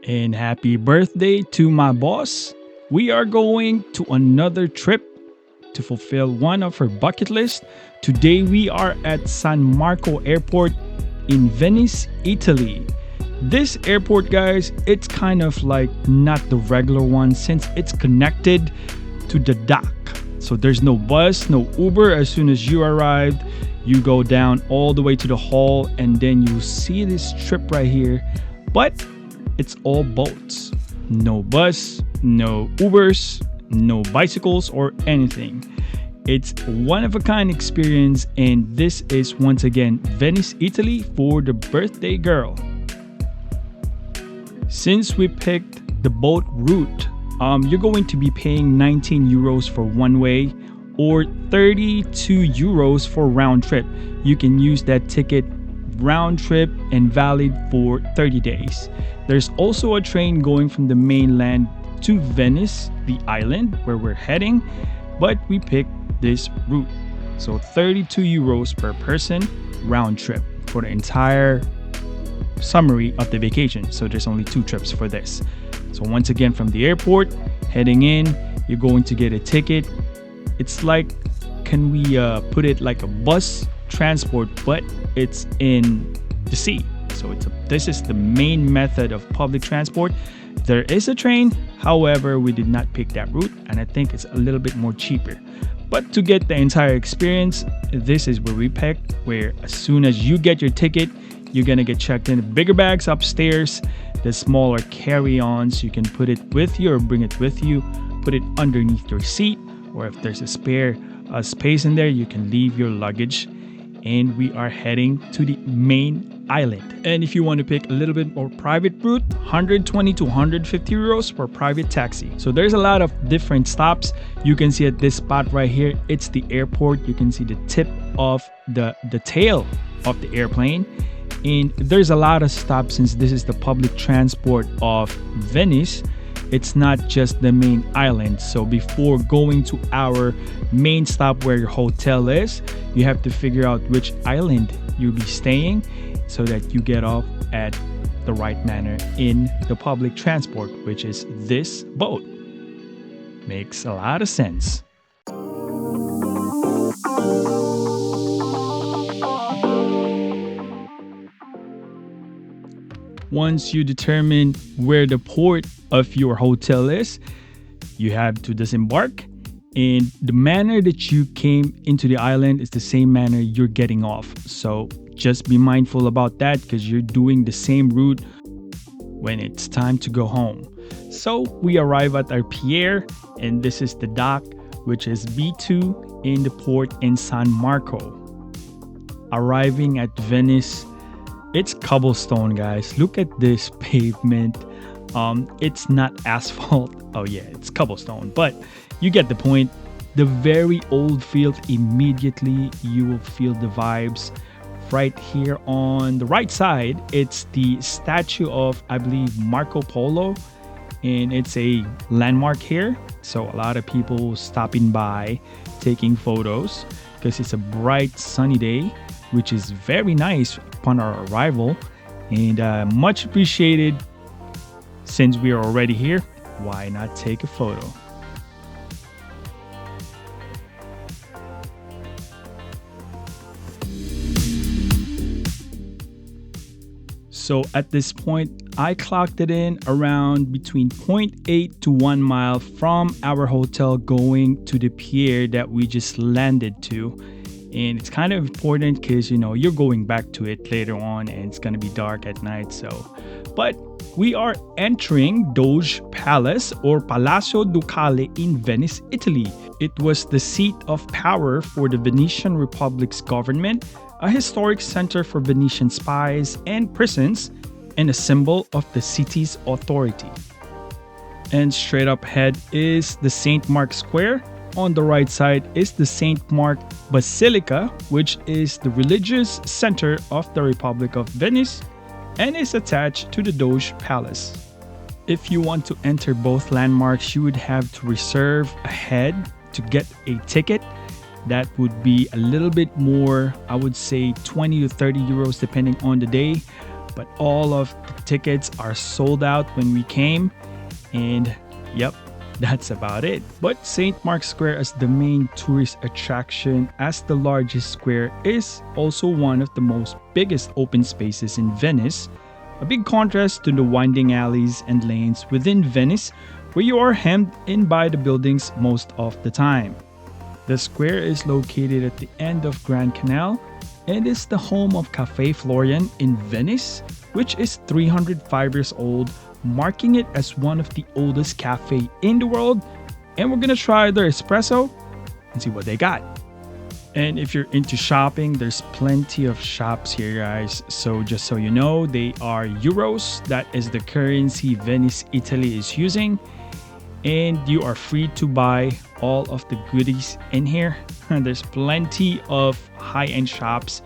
And happy birthday to my boss. We are going to another trip to fulfill one of her bucket list. Today we are at San Marco Airport in Venice, Italy. This airport, guys, it's kind of like not the regular one since it's connected to the dock. So there's no bus, no Uber. As soon as you arrived, you go down all the way to the hall and then you see this strip right here. But it's all boats. No bus, no Ubers, no bicycles or anything. It's one of a kind experience, and this is once again Venice, Italy for the birthday girl. Since we picked the boat route, you're going to be paying 19 euros for one way or 32 euros for round trip. You can use that ticket round trip and valid for 30 days. There's also a train going from the mainland to Venice, the island where we're heading, but we picked this route. So 32 euros per person round trip for the entire summary of the vacation. So there's only 2 trips for this. So once again, from the airport heading in, you're going to get a ticket. It's like, can we put it like a bus transport, but it's in the sea. So this is the main method of public transport. There is a train, however, we did not pick that route, and I think it's a little bit more cheaper. But to get the entire experience, this is where we picked, where as soon as you get your ticket, you're gonna get checked in. The bigger bags upstairs, the smaller carry-ons, you can put it with you or bring it with you, put it underneath your seat, or if there's a spare space in there, you can leave your luggage. And we are heading to the main island. And if you want to pick a little bit more private route, 120 to 150 euros for private taxi. So there's a lot of different stops. You can see at this spot right here, it's the airport. You can see the tip of the tail of the airplane. And there's a lot of stops since this is the public transport of Venice. It's not just the main island. So before going to our main stop where your hotel is, you have to figure out which island you'll be staying so that you get off at the right manner in the public transport, which is this boat. Makes a lot of sense. Once you determine where the port of your hotel is, you have to disembark. And the manner that you came into the island is the same manner you're getting off. So just be mindful about that because you're doing the same route when it's time to go home. So we arrive at our pier, and this is the dock, which is B2 in the port in San Marco. Arriving at Venice, it's cobblestone, guys. Look at this pavement. It's not asphalt. Oh yeah, it's cobblestone, but you get the point. The very old field, immediately you will feel the vibes. Right here on the right side, it's the statue of, I believe, Marco Polo, and it's a landmark here. So a lot of people stopping by, taking photos because it's a bright sunny day, which is very nice upon our arrival, and much appreciated. Since we are already here, why not take a photo? So at this point, I clocked it in around between 0.8 to 1 mile from our hotel going to the pier that we just landed to. And it's kind of important because, you're going back to it later on and it's going to be dark at night. But we are entering Doge Palace or Palazzo Ducale in Venice, Italy. It was the seat of power for the Venetian Republic's government, a historic center for Venetian spies and prisons, and a symbol of the city's authority. And straight up ahead is the St. Mark Square. On the right side is the St. Mark Basilica, which is the religious center of the Republic of Venice and is attached to the Doge Palace. If you want to enter both landmarks, you would have to reserve ahead to get a ticket. That would be a little bit more, I would say 20 to 30 euros depending on the day. but all of the tickets are sold out when we came. And yep, that's about it. But St. Mark's Square, as the main tourist attraction, as the largest square, is also one of the most biggest open spaces in Venice. A big contrast to the winding alleys and lanes within Venice, where you are hemmed in by the buildings most of the time. The square is located at the end of Grand Canal and is the home of Cafe Florian in Venice, which is 305 years old, marking it as one of the oldest cafe in the world. And we're gonna try their espresso and see what they got. And if you're into shopping, there's plenty of shops here, guys. So just so you know, they are euros. That is the currency Venice, Italy is using. And you are free to buy all of the goodies in here. There's plenty of high-end shops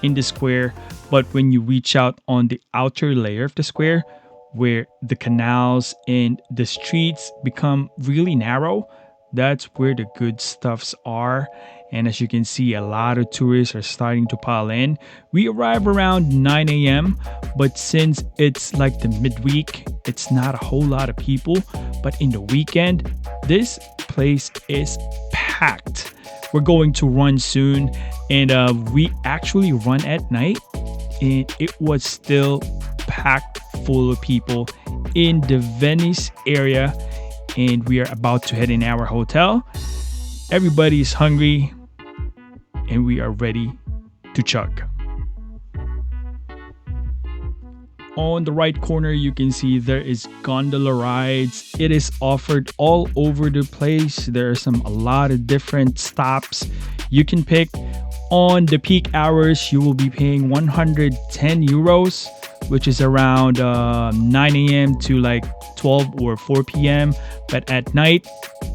in the square. But when you reach out on the outer layer of the square, where the canals and the streets become really narrow, that's where the good stuffs are. And as you can see, a lot of tourists are starting to pile in. We arrive around 9 a.m. But since it's like the midweek, it's not a whole lot of people. But in the weekend, this place is packed. We're going to run soon. And we actually run at night. And it was still packed full of people in the Venice area. And we are about to head in our hotel. Everybody's hungry. And we are ready to chug. On the right corner, you can see there is gondola rides. It is offered all over the place. There are a lot of different stops you can pick. On the peak hours, you will be paying 110 euros, which is around 9 a.m. to like 12 or 4 p.m. But at night,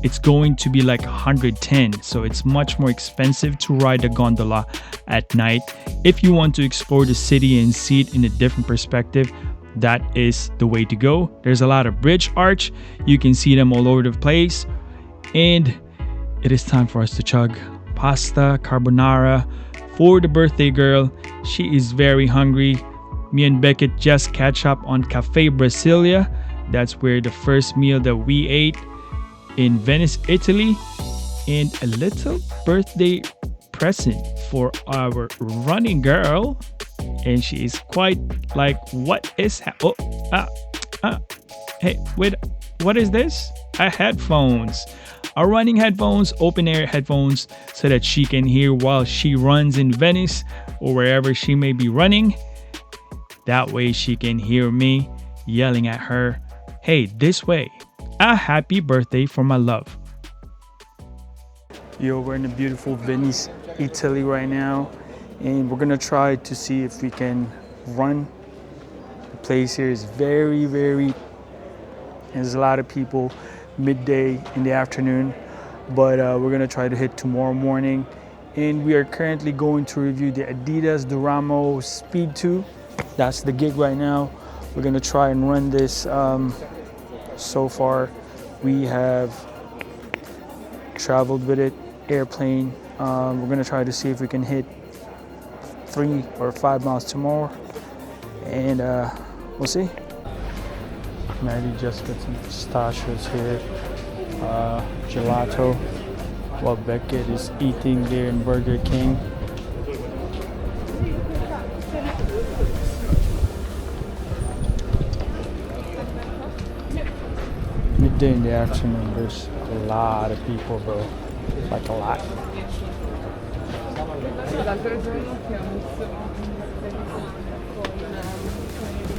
it's going to be like 110. So it's much more expensive to ride a gondola at night. If you want to explore the city and see it in a different perspective, that is the way to go. There's a lot of bridge arch. You can see them all over the place. And it is time for us to chug pasta carbonara for the birthday girl. She is very hungry. Me and Beckett just catch up on Cafe Brasilia. That's where the first meal that we ate in Venice, Italy. And a little birthday present for our running girl. And she is quite like, what is hey, wait, what is this? Headphones. Our running headphones, open air headphones, so that she can hear while she runs in Venice or wherever she may be running. That way she can hear me yelling at her, hey, this way. A happy birthday for my love. Yo, we're in a beautiful Venice, Italy right now. And we're gonna try to see if we can run. The place here is very, there's a lot of people midday in the afternoon. But we're gonna try to hit tomorrow morning. And we are currently going to review the Adidas Duramo Speed 2. That's the gig right now. We're gonna try and run this. So far, we have traveled with it, airplane. We're gonna try to see if we can hit 3 or 5 miles tomorrow, and we'll see. Maddie just got some pistachios here, gelato, while Beckett is eating there in Burger King. Midday in the afternoon, there's a lot of people, bro. Like a lot.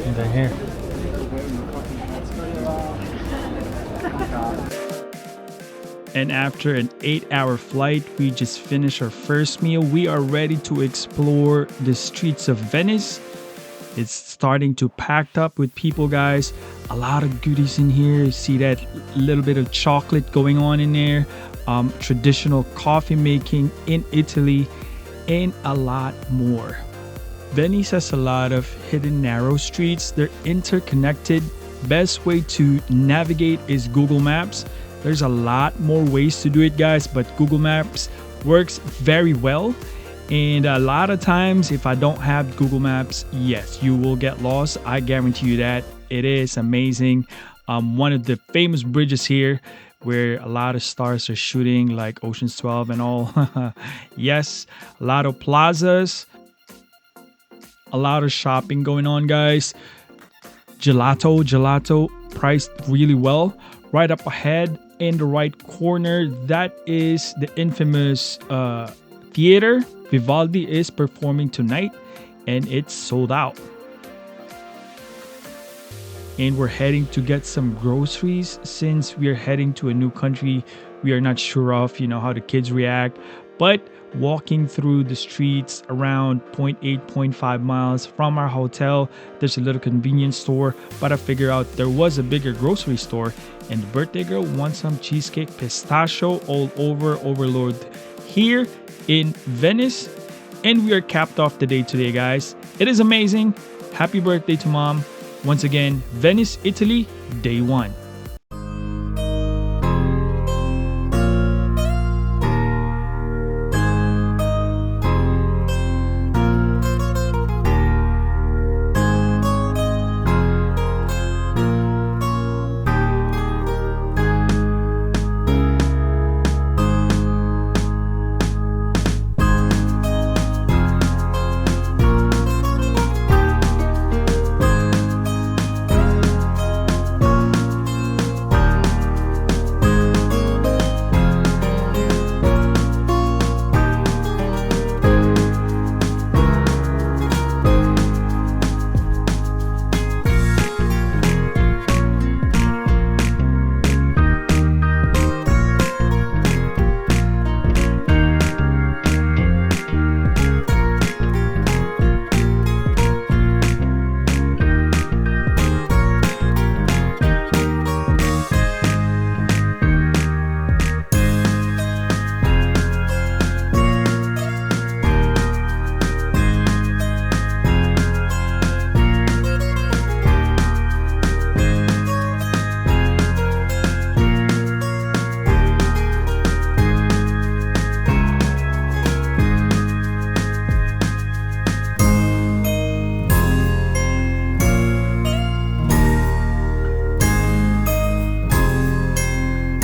And they're here. And after an 8-hour flight, we just finished our first meal. We are ready to explore the streets of Venice. It's starting to pack up with people, guys. A lot of goodies in here. You see that little bit of chocolate going on in there. Traditional coffee making in Italy, and a lot more. Venice has a lot of hidden narrow streets. They're interconnected. Best way to navigate is Google Maps. There's a lot more ways to do it, guys, but Google Maps works very well. And a lot of times, if I don't have Google Maps, yes, you will get lost. I guarantee you that. It is amazing. One of the famous bridges here where a lot of stars are shooting, like Ocean's 12 and all. Yes, a lot of plazas, a lot of shopping going on, guys. Gelato priced really well. Right up ahead in the right corner, that is the infamous theater. Vivaldi is performing tonight and it's sold out. And we're heading to get some groceries since we are heading to a new country. We are not sure of, how the kids react, but walking through the streets around 0.5 miles from our hotel, there's a little convenience store, but I figured out there was a bigger grocery store, and the birthday girl wants some cheesecake pistachio all over overload here in Venice. And we are capped off the day today, guys. It is amazing. Happy birthday to mom. Once again, Venice, Italy, day 1.